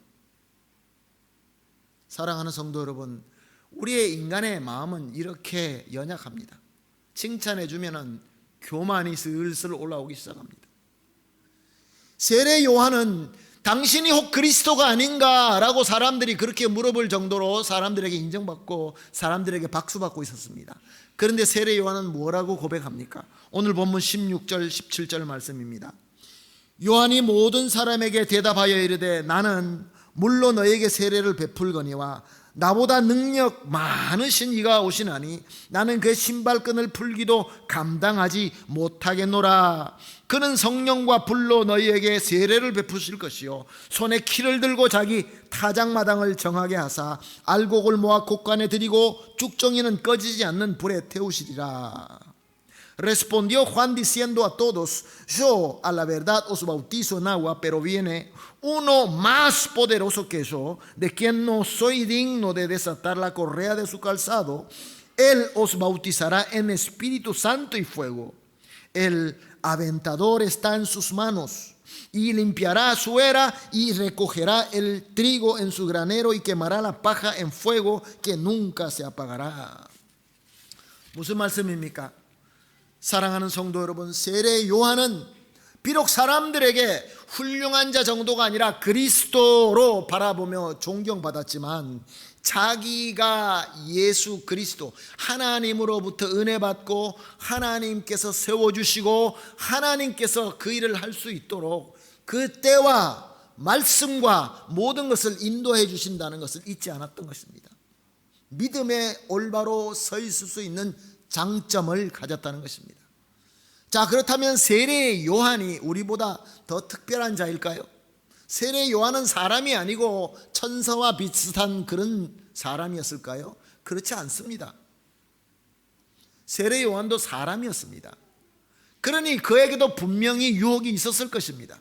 사랑하는 성도 여러분, 우리의 인간의 마음은 이렇게 연약합니다. 칭찬해 주면은 교만이 슬슬 올라오기 시작합니다. 세례 요한은 당신이 혹 그리스도가 아닌가라고 사람들이 그렇게 물어볼 정도로 사람들에게 인정받고 사람들에게 박수받고 있었습니다. 그런데 세례 요한은 뭐라고 고백합니까? 오늘 본문 16절 17절 말씀입니다. 요한이 모든 사람에게 대답하여 이르되 나는 물로 너에게 세례를 베풀거니와 나보다 능력 많으신 이가 오시나니 나는 그 신발끈을 풀기도 감당하지 못하겠노라. 그는 성령과 불로 너희에게 세례를 베푸실 것이요 손에 키를 들고 자기 타작마당을 정하게 하사 알곡을 모아 곳간에 들이고 쭉정이는 꺼지지 않는 불에 태우시리라. Respondió Juan diciendo a todos: Yo a la verdad os bautizo en agua, pero viene uno más poderoso que yo, de quien no soy digno de desatar la correa de su calzado. Él os bautizará en Espíritu Santo y fuego. El aventador está en sus manos y limpiará su era y recogerá el trigo en su granero y quemará la paja en fuego que nunca se apagará. 무슨 말씀입니까? 사랑하는 성도 여러분, 세례 요한은 비록 사람들에게 훌륭한 자 정도가 아니라 그리스도로 바라보며 존경받았지만 자기가 예수 그리스도 하나님으로부터 은혜 받고 하나님께서 세워주시고 하나님께서 그 일을 할 수 있도록 그 때와 말씀과 모든 것을 인도해 주신다는 것을 잊지 않았던 것입니다. 믿음에 올바로 서 있을 수 있는 장점을 가졌다는 것입니다. 자, 그렇다면 세례 요한이 우리보다 더 특별한 자일까요? 세례 요한은 사람이 아니고 천사와 비슷한 그런 사람이었을까요? 그렇지 않습니다. 세례 요한도 사람이었습니다. 그러니 그에게도 분명히 유혹이 있었을 것입니다.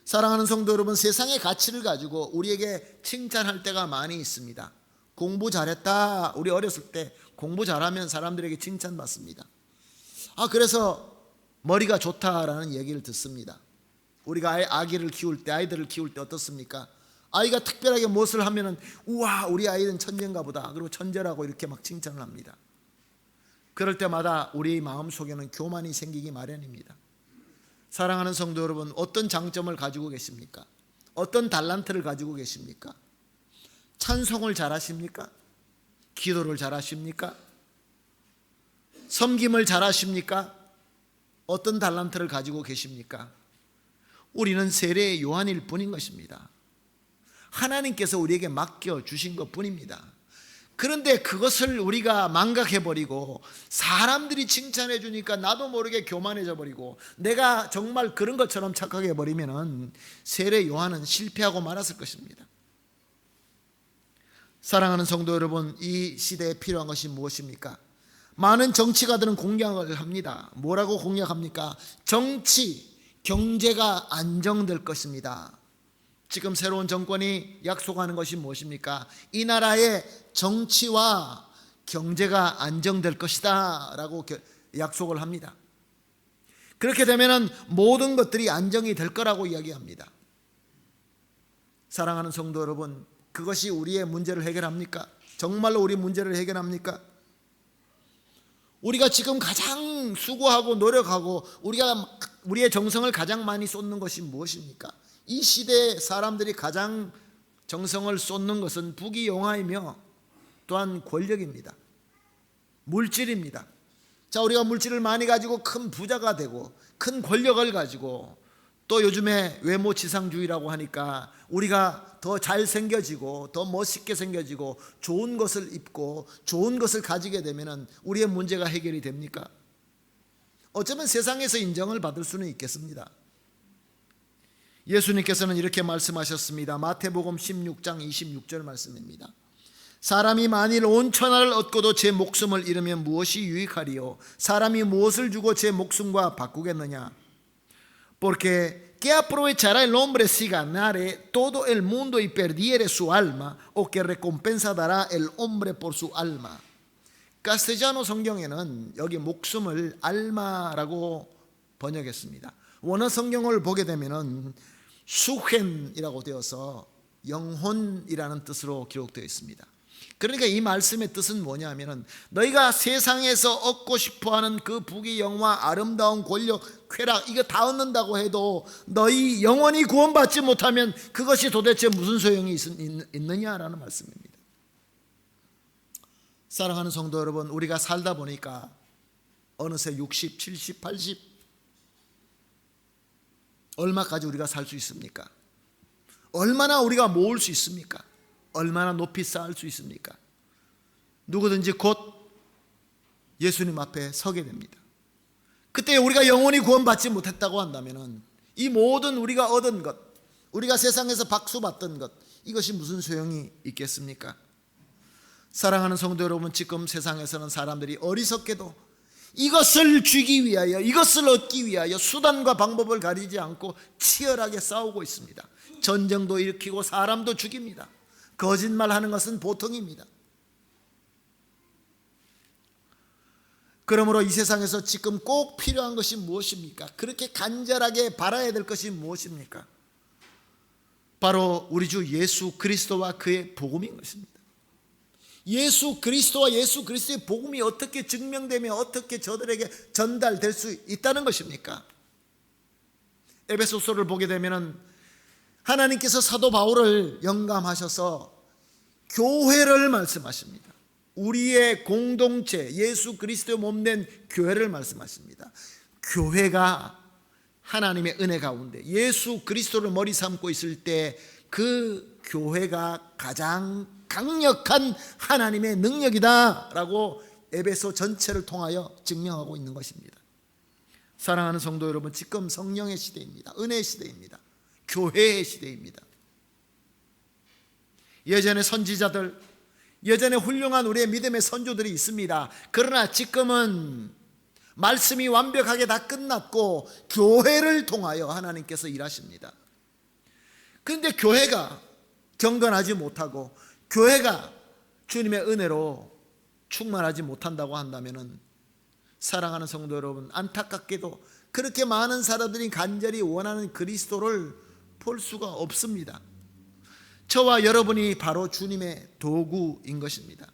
사랑하는 성도 여러분, 세상의 가치를 가지고 우리에게 칭찬할 때가 많이 있습니다. 공부 잘했다. 우리 어렸을 때 공부 잘하면 사람들에게 칭찬받습니다. 그래서 머리가 좋다라는 얘기를 듣습니다. 우리가 아이들을 키울 때 어떻습니까? 아이가 특별하게 무엇을 하면은 우와, 우리 아이는 천재인가 보다. 그리고 천재라고 이렇게 막 칭찬을 합니다. 그럴 때마다 우리 마음속에는 교만이 생기기 마련입니다. 사랑하는 성도 여러분, 어떤 장점을 가지고 계십니까? 어떤 달란트를 가지고 계십니까? 찬송을 잘하십니까? 기도를 잘하십니까? 섬김을 잘하십니까? 어떤 달란트를 가지고 계십니까? 우리는 세례의 요한일 뿐인 것입니다. 하나님께서 우리에게 맡겨주신 것 뿐입니다. 그런데 그것을 우리가 망각해버리고 사람들이 칭찬해 주니까 나도 모르게 교만해져 버리고 내가 정말 그런 것처럼 착각해 버리면 세례 요한은 실패하고 말았을 것입니다. 사랑하는 성도 여러분, 이 시대에 필요한 것이 무엇입니까? 많은 정치가들은 공약을 합니다. 뭐라고 공약합니까? 정치, 경제가 안정될 것입니다. 지금 새로운 정권이 약속하는 것이 무엇입니까? 이 나라의 정치와 경제가 안정될 것이다 라고 약속을 합니다. 그렇게 되면 모든 것들이 안정이 될 거라고 이야기합니다. 사랑하는 성도 여러분, 그것이 우리의 문제를 해결합니까? 정말로 우리 문제를 해결합니까? 우리가 지금 가장 수고하고 노력하고 우리의 정성을 가장 많이 쏟는 것이 무엇입니까? 이 시대에 사람들이 가장 정성을 쏟는 것은 부귀영화이며 또한 권력입니다. 물질입니다. 자, 우리가 물질을 많이 가지고 큰 부자가 되고 큰 권력을 가지고 또 요즘에 외모지상주의라고 하니까 우리가 더 잘생겨지고 더 멋있게 생겨지고 좋은 것을 입고 좋은 것을 가지게 되면 우리의 문제가 해결이 됩니까? 어쩌면 세상에서 인정을 받을 수는 있겠습니다. 예수님께서는 이렇게 말씀하셨습니다. 마태복음 16장 26절 말씀입니다. 사람이 만일 온 천하를 얻고도 제 목숨을 잃으면 무엇이 유익하리요? 사람이 무엇을 주고 제 목숨과 바꾸겠느냐? Porque ¿qué aprovechará el hombre si ganare todo el mundo y perdiere su alma? ¿O qué recompensa dará el hombre por su alma? 카스텔자노 성경에는 여기 목숨을 알마라고 번역했습니다. 원어 성경을 보게 되면은 수헨이라고 되어서 영혼이라는 뜻으로 기록되어 있습니다. 그러니까 이 말씀의 뜻은 뭐냐면은 너희가 세상에서 얻고 싶어하는 그 부귀영화, 아름다운 권력, 쾌락 이거 다 얻는다고 해도 너희 영혼이 구원받지 못하면 그것이 도대체 무슨 소용이 있느냐라는 말씀입니다. 사랑하는 성도 여러분, 우리가 살다 보니까 어느새 60, 70, 80 얼마까지 우리가 살 수 있습니까? 얼마나 우리가 모을 수 있습니까? 얼마나 높이 쌓을 수 있습니까? 누구든지 곧 예수님 앞에 서게 됩니다. 그때 우리가 영원히 구원받지 못했다고 한다면 이 모든 우리가 얻은 것, 우리가 세상에서 박수 받던 것, 이것이 무슨 소용이 있겠습니까? 사랑하는 성도 여러분, 지금 세상에서는 사람들이 어리석게도 이것을 주기 위하여, 이것을 얻기 위하여 수단과 방법을 가리지 않고 치열하게 싸우고 있습니다. 전쟁도 일으키고 사람도 죽입니다. 거짓말하는 것은 보통입니다. 그러므로 이 세상에서 지금 꼭 필요한 것이 무엇입니까? 그렇게 간절하게 바라야 될 것이 무엇입니까? 바로 우리 주 예수 그리스도와 그의 복음인 것입니다. 예수 그리스도와 예수 그리스도의 복음이 어떻게 증명되며 어떻게 저들에게 전달될 수 있다는 것입니까? 에베소서를 보게 되면 하나님께서 사도 바울을 영감하셔서 교회를 말씀하십니다. 우리의 공동체, 예수 그리스도의 몸된 교회를 말씀하십니다. 교회가 하나님의 은혜 가운데 예수 그리스도를 머리 삼고 있을 때 그 교회가 가장 강력한 하나님의 능력이다라고 에베소 전체를 통하여 증명하고 있는 것입니다. 사랑하는 성도 여러분, 지금 성령의 시대입니다. 은혜의 시대입니다. 교회의 시대입니다. 예전에 선지자들, 예전에 훌륭한 우리의 믿음의 선조들이 있습니다. 그러나 지금은 말씀이 완벽하게 다 끝났고 교회를 통하여 하나님께서 일하십니다. 그런데 교회가 경건하지 못하고 교회가 주님의 은혜로 충만하지 못한다고 한다면 사랑하는 성도 여러분, 안타깝게도 그렇게 많은 사람들이 간절히 원하는 그리스도를 볼 수가 없습니다. 저와 여러분이 바로 주님의 도구인 것입니다.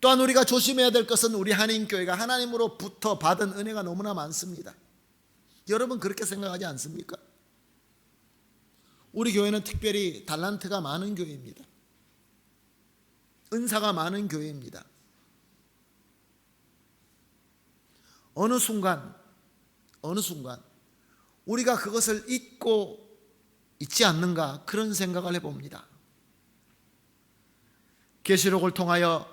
또한 우리가 조심해야 될 것은 우리 한인교회가 하나님으로부터 받은 은혜가 너무나 많습니다. 여러분 그렇게 생각하지 않습니까? 우리 교회는 특별히 달란트가 많은 교회입니다. 은사가 많은 교회입니다. 어느 순간 우리가 그것을 잊고 있지 않는가, 그런 생각을 해봅니다. 계시록을 통하여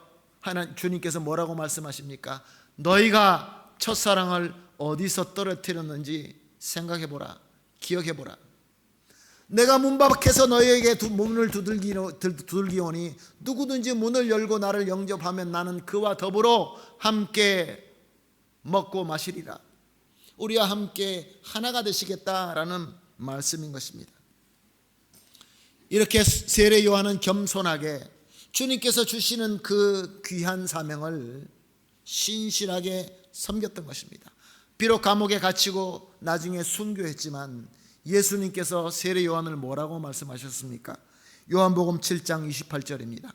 주님께서 뭐라고 말씀하십니까? 너희가 첫사랑을 어디서 떨어뜨렸는지 생각해보라, 기억해보라. 내가 문 밖에서 너희에게 문을 두들기오니 누구든지 문을 열고 나를 영접하면 나는 그와 더불어 함께 먹고 마시리라. 우리와 함께 하나가 되시겠다라는 말씀인 것입니다. 이렇게 세례 요한은 겸손하게 주님께서 주시는 그 귀한 사명을 신실하게 섬겼던 것입니다. 비록 감옥에 갇히고 나중에 순교했지만 예수님께서 세례 요한을 뭐라고 말씀하셨습니까? 요한복음 7장 28절입니다.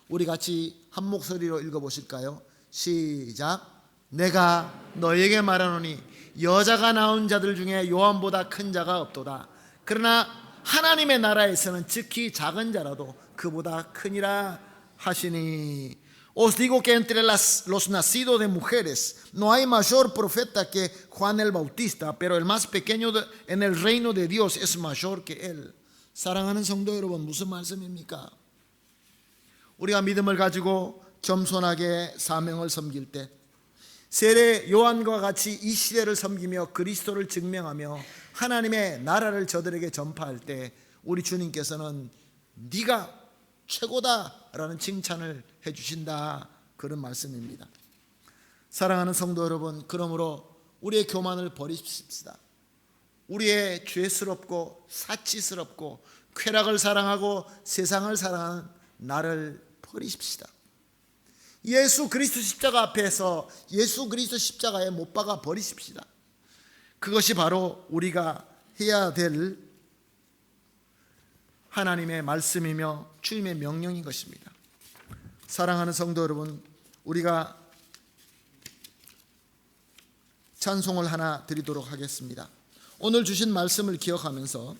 우리 같이 한 목소리로 읽어보실까요? 시작. 내가 너에게 말하노니 여자가 낳은 자들 중에 요한보다 큰 자가 없도다. 그러나 하나님의 나라에서는 즉히 작은 자라도 그보다 크니라 하시니. Os digo que entre los nacidos de mujeres no hay mayor profeta que Juan el Bautista, pero el más pequeño en el reino de Dios es mayor que él. 사랑하는 성도 여러분, 무슨 말씀입니까? 우리가 믿음을 가지고 겸손하게 사명을 섬길 때, 세례 요한과 같이 이 시대를 섬기며 그리스도를 증명하며 하나님의 나라를 저들에게 전파할 때 우리 주님께서는 네가 최고다라는 칭찬을 해주신다, 그런 말씀입니다. 사랑하는 성도 여러분, 그러므로 우리의 교만을 버리십시다. 우리의 죄스럽고 사치스럽고 쾌락을 사랑하고 세상을 사랑하는 나를 버리십시다. 예수 그리스도 십자가 앞에서 예수 그리스도 십자가에 못 박아 버리십시다. 그것이 바로 우리가 해야 될 하나님의 말씀이며 주님의 명령인 것입니다. 사랑하는 성도 여러분, 우리가 찬송을 하나 드리도록 하겠습니다. 오늘 주신 말씀을 기억하면서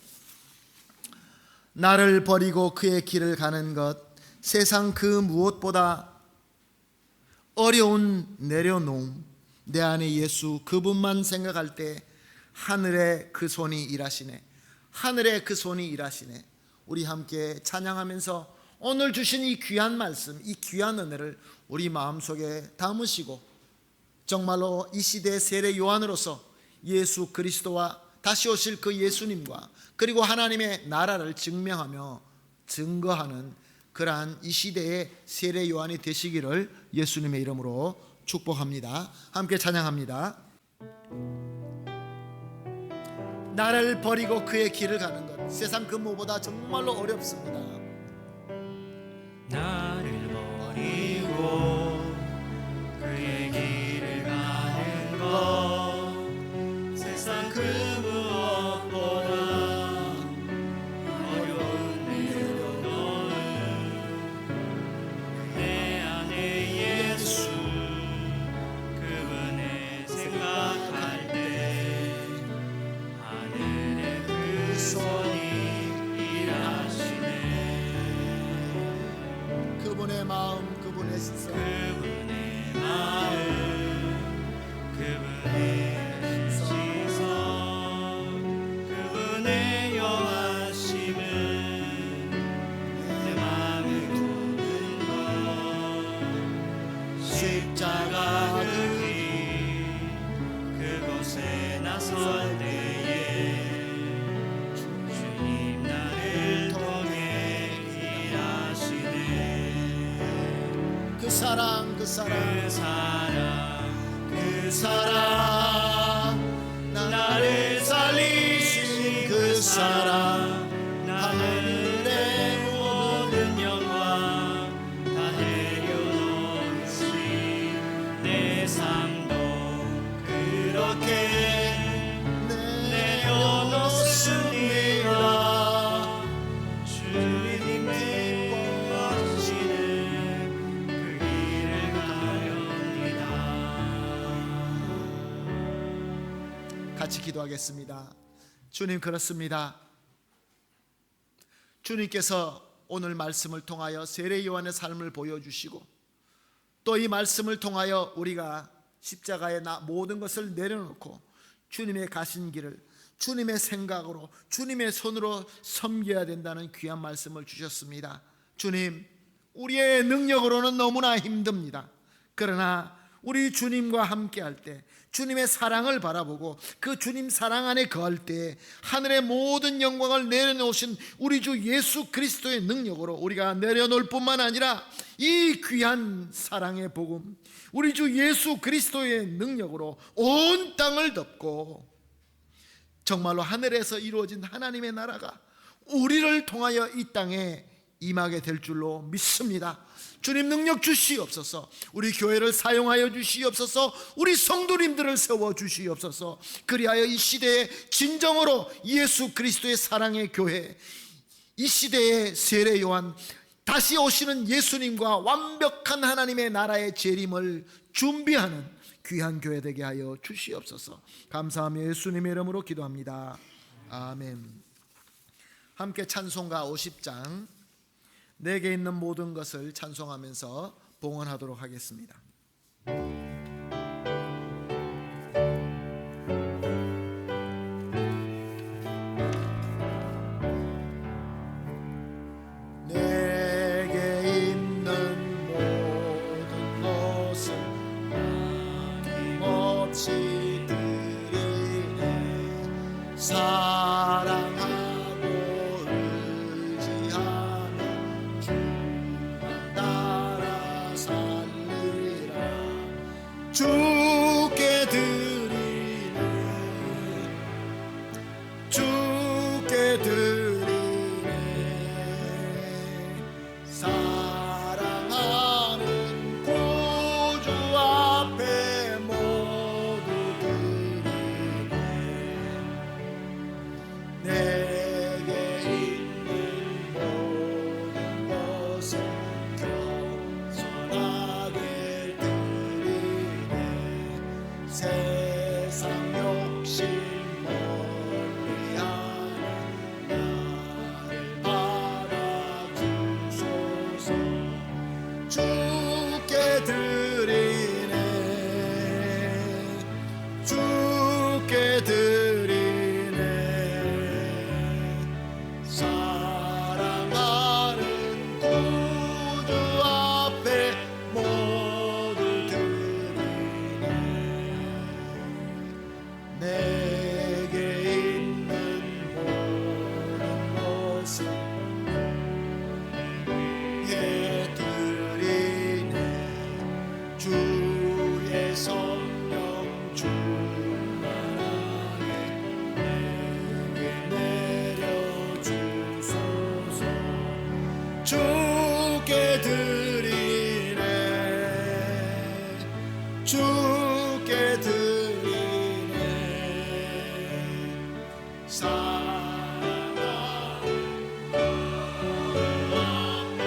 나를 버리고 그의 길을 가는 것, 세상 그 무엇보다 어려운 내려놓음, 내 안에 예수 그분만 생각할 때 하늘의 그 손이 일하시네, 하늘의 그 손이 일하시네. 우리 함께 찬양하면서 오늘 주신 이 귀한 말씀, 이 귀한 은혜를 우리 마음속에 담으시고 정말로 이 시대의 세례 요한으로서 예수 그리스도와 다시 오실 그 예수님과 그리고 하나님의 나라를 증명하며 증거하는 그러한 이 시대의 세례 요한이 되시기를 예수님의 이름으로 축복합니다. 함께 찬양합니다. 나를 버리고 그의 길을 가는 것, 세상 그 무엇보다 정말로 어렵습니다. 나를 버리고 그의 길을 가는 것, 세상 그 무엇보다 어려운 내려놓음, 내 안에 예수 그분의 생각할 때 하늘의 그 손이 일하시네. 그분의 마음, 그분의 시선, 그분의 마음, 그분의 시선, 그분의 영하심은 내 마음을 도는 것, 십자가 그 길 그곳에 나설 때에 주님 나를 통해 일하시네. 그 사랑, 그 사랑, 그 사랑, 나를 살리신 그 사랑, 하늘의 모든 영광 다 내려놓으신 내 삶도 그렇게 내려놓습니다. 주님 기뻐하시는 그 길을 가렵니다. 같이 기도하겠습니다. 주님, 그렇습니다. 주님께서 오늘 말씀을 통하여 세례 요한의 삶을 보여주시고 또 이 말씀을 통하여 우리가 십자가에 모든 것을 내려놓고 주님의 가신 길을 주님의 생각으로 주님의 손으로 섬겨야 된다는 귀한 말씀을 주셨습니다. 주님, 우리의 능력으로는 너무나 힘듭니다. 그러나 우리 주님과 함께할 때, 주님의 사랑을 바라보고 그 주님 사랑 안에 거할 때 하늘의 모든 영광을 내려놓으신 우리 주 예수 그리스도의 능력으로 우리가 내려놓을 뿐만 아니라 이 귀한 사랑의 복음, 우리 주 예수 그리스도의 능력으로 온 땅을 덮고 정말로 하늘에서 이루어진 하나님의 나라가 우리를 통하여 이 땅에 임하게 될 줄로 믿습니다. 주님 능력 주시옵소서. 우리 교회를 사용하여 주시옵소서. 우리 성도님들을 세워 주시옵소서. 그리하여 이 시대에 진정으로 예수 그리스도의 사랑의 교회, 이 시대의 세례 요한, 다시 오시는 예수님과 완벽한 하나님의 나라의 재림을 준비하는 귀한 교회 되게 하여 주시옵소서. 감사하며 예수님의 이름으로 기도합니다. 아멘. 함께 찬송가 50장 내게 있는 모든 것을 찬송하면서 봉헌하도록 하겠습니다. 내게 있는 모든 것을 아낌없이 드리네. 사랑하고 의지하며 주만 따라 살리라. 주께 드리네. 주께 드리네. 사랑하는 구주 앞에 모두 드리네. 내게 있는 모든 것을 겸손하게 드리네. 세상 욕심 멀리하는 나를 받아주소서. 주께 드리네. 주께 드리네. 사랑하는 구주 앞에 모두 드리네. 내게 있는 모든 것을 드리네. 주의 성령 충만하게 내게 내려주소서. 주께 드리네. 주께 드리네. 사랑하는 그 앞에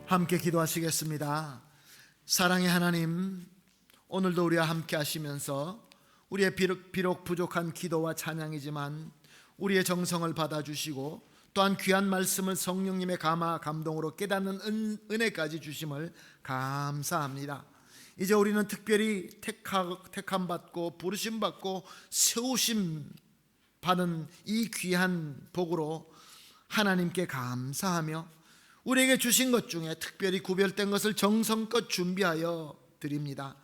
함께 기도하시겠습니다. 사랑의 하나님, 오늘도 우리와 함께 하시면서 우리의 비록 부족한 기도와 찬양이지만 우리의 정성을 받아주시고 또한 귀한 말씀을 성령님의 감화 감동으로 깨닫는 은혜까지 주심을 감사합니다. 이제 우리는 특별히 택함 받고 부르심 받고 세우심 받은 이 귀한 복으로 하나님께 감사하며 우리에게 주신 것 중에 특별히 구별된 것을 정성껏 준비하여 드립니다.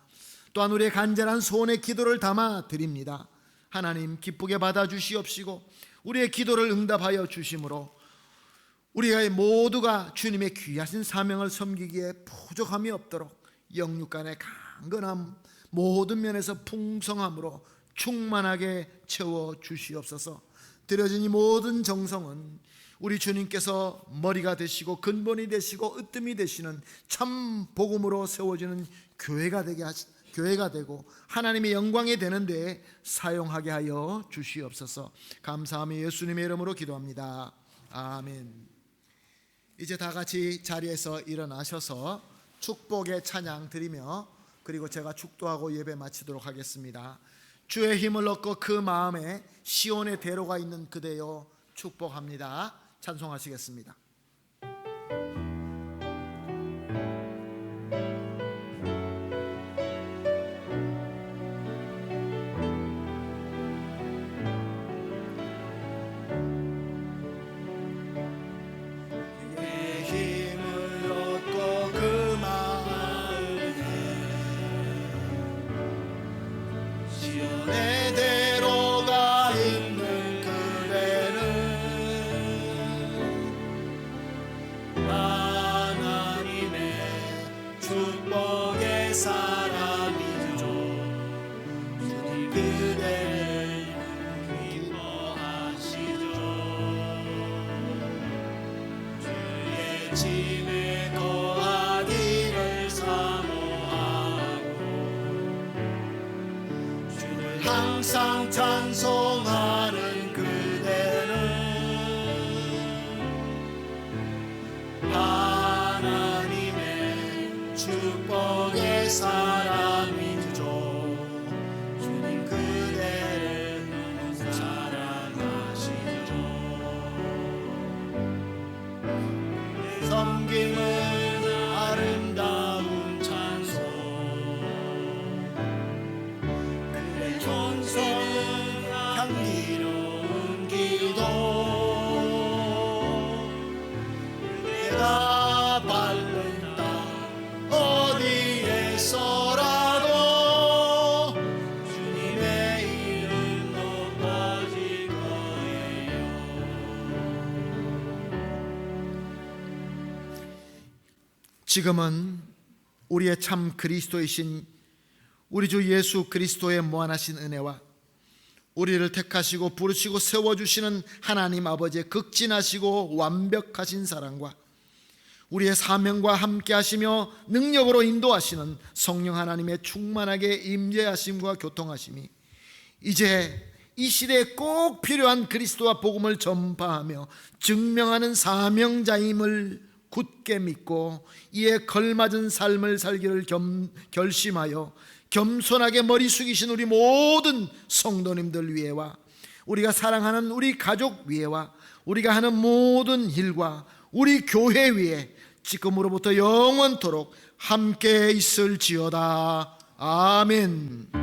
또한 우리의 간절한 소원의 기도를 담아 드립니다. 하나님 기쁘게 받아주시옵시고 우리의 기도를 응답하여 주심으로 우리가 모두가 주님의 귀하신 사명을 섬기기에 부족함이 없도록 영육간의 강건함, 모든 면에서 풍성함으로 충만하게 채워 주시옵소서. 드려진 이 모든 정성은 우리 주님께서 머리가 되시고 근본이 되시고 으뜸이 되시는 참 복음으로 세워지는 교회가 되고 하나님의 영광이 되는 데에 사용하게 하여 주시옵소서. 감사하며 예수님의 이름으로 기도합니다. 아멘. 이제 다 같이 자리에서 일어나셔서 축복의 찬양 드리며 그리고 제가 축도하고 예배 마치도록 하겠습니다. 주의 힘을 얻고 그 마음에 시온의 대로가 있는 그대여 축복합니다. 찬송하시겠습니다. 집에 거하기를 사모하고 주를 항상 찬송하는 그대는 하나님의 축복의 사람이죠. 주님 그대를 너무 사랑하시죠. 섬김은 아름다운 찬송, 그의 존재는 향기로운 기도. 내가 밟는 땅 어디에서라도 주님의 이름 높아질 거예요. 지금은 우리의 참 그리스도이신 우리 주 예수 그리스도의 무한하신 은혜와 우리를 택하시고 부르시고 세워주시는 하나님 아버지의 극진하시고 완벽하신 사랑과 우리의 사명과 함께 하시며 능력으로 인도하시는 성령 하나님의 충만하게 임재하심과 교통하심이 이제 이 시대에 꼭 필요한 그리스도와 복음을 전파하며 증명하는 사명자임을 굳게 믿고 이에 걸맞은 삶을 살기를 결심하여 겸손하게 머리 숙이신 우리 모든 성도님들 위에와 우리가 사랑하는 우리 가족 위에와 우리가 하는 모든 일과 우리 교회 위에 지금으로부터 영원토록 함께 있을지어다. 아멘.